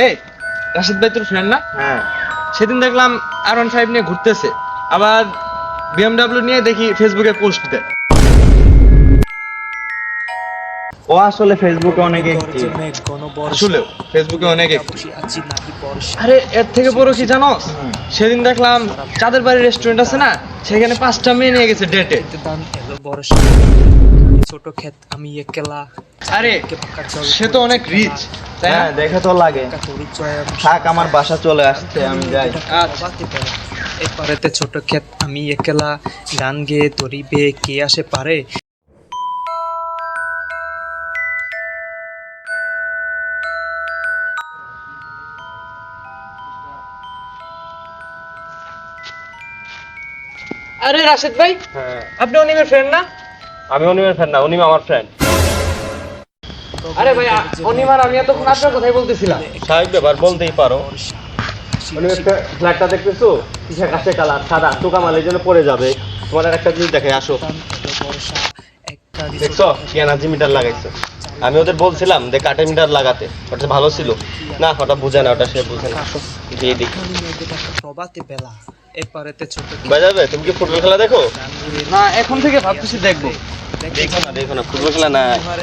এই রাশিদ ভাই তোর ফ্রেন্ড না? হ্যাঁ সেদিন দেখলাম R15 নিয়ে ঘুরতেছে, আবার BMW নিয়ে দেখি ফেসবুকে পোস্ট দেয়। ও আসলে ফেসবুকে অনেক অ্যাক্টিভ। আসলেও ফেসবুকে অনেক active। আরে এর থেকে বড় কি জানো, সেদিন দেখলাম চাঁদের বাড়ি রেস্টুরেন্ট আছে না, সেখানে 5টা মেয়ে নিয়ে গেছে ডেটে। ছোট ক্ষেত আমি একলা। আরে সে তো অনেক রিচ, তাই না? হ্যাঁ দেখে তো লাগে। থাক আমার বাসা চলে আসছে, আমি যাই। এপারেতে ছোট ক্ষেত আমি একলা, গান গেয়ে তরিবে কে আসে পারে। আরে রাশিদ ভাই, হ্যাঁ আপনি অনিমের ফ্রেন্ড না? আমি অনিমের ফ্রেন্ড না, অনিম আমার ফ্রেন্ড। আরে ভাই, অনিম আর আমি এতক্ষণ আপনার কথাই বলতেছিলাম। স্বাভাবিক ব্যাপার, বলতেই পারো। অনিমের ফ্ল্যাটটা দেখতেছো, কিসে কাছে কালার সাদা টোকা মালের জন্য পড়ে যাবে। তোমার আর একটা জিনিস দেখে আসো, দেখছো কিয়ানার্জি মিটার লাগাইছে। আমি ওদের বলছিলাম যে কাঠের মিটার লাগাতে, ওটা ভালো ছিল না, ওটা বুঝে না, ওটা সে বুঝে না। দিয়ে দিই প্রভাতে বেলা এপারেতে ছোট বাজাবে। তুমি কি ফুটবল খেলা দেখো? না, এখন থেকে ভাবতেছি দেখবো। দেখো না ফুটবল খেলা না,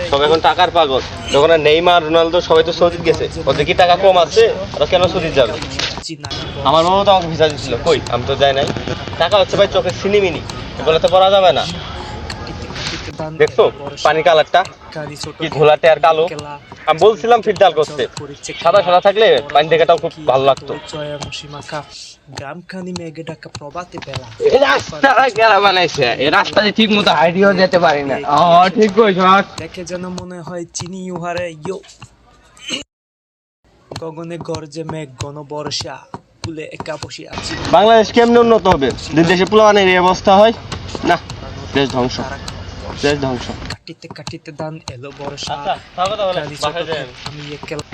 সব এখন টাকার পাগল। যখন নেইমার রোনালদো সবাই তো সৌদি গেছে, ওদের কি টাকা কম আছে? ওরা কেন সৌদি যাবে? আমার বাবা তো আমাকে ভিসা দিচ্ছিল, কই আমি তো যাই নাই। টাকা হচ্ছে ভাই চোখের সিনিমিনি, এগুলো তো পড়া যাবে না। দেখছো পানি কালারটা কি ঘোলাটে আর কালো। আমি বলছিলাম ফিল্টার করতে, সাদা সাদা থাকলে পানি দেখাটাও খুব ভালো লাগতো। গ্রামখানি মেঘে ঢাকা প্রভাতে বেলা এই রাস্তাটা কেরা বানাইছে? এই রাস্তাতে ঠিক মতো হাইডিও যেতে পারি না। ঠিক কইছ। দেখে যেন মনে হয় চিনি উহারে ইয়ো। গগনে গর্জে মেঘ ঘন বর্ষা, কুলে একা বসে আছি। বাংলাদেশ কেমনে উন্নত হবে যদি দেশে পোলাপানের এই অবস্থা হয়? না, দেশ ধ্বংস, দেশ ধ্বংস। কাটিতে কাটিতে দান এলো বর্ষা, আচ্ছা, তাহলে কালি ছোট ক্ষেত আমি একলা।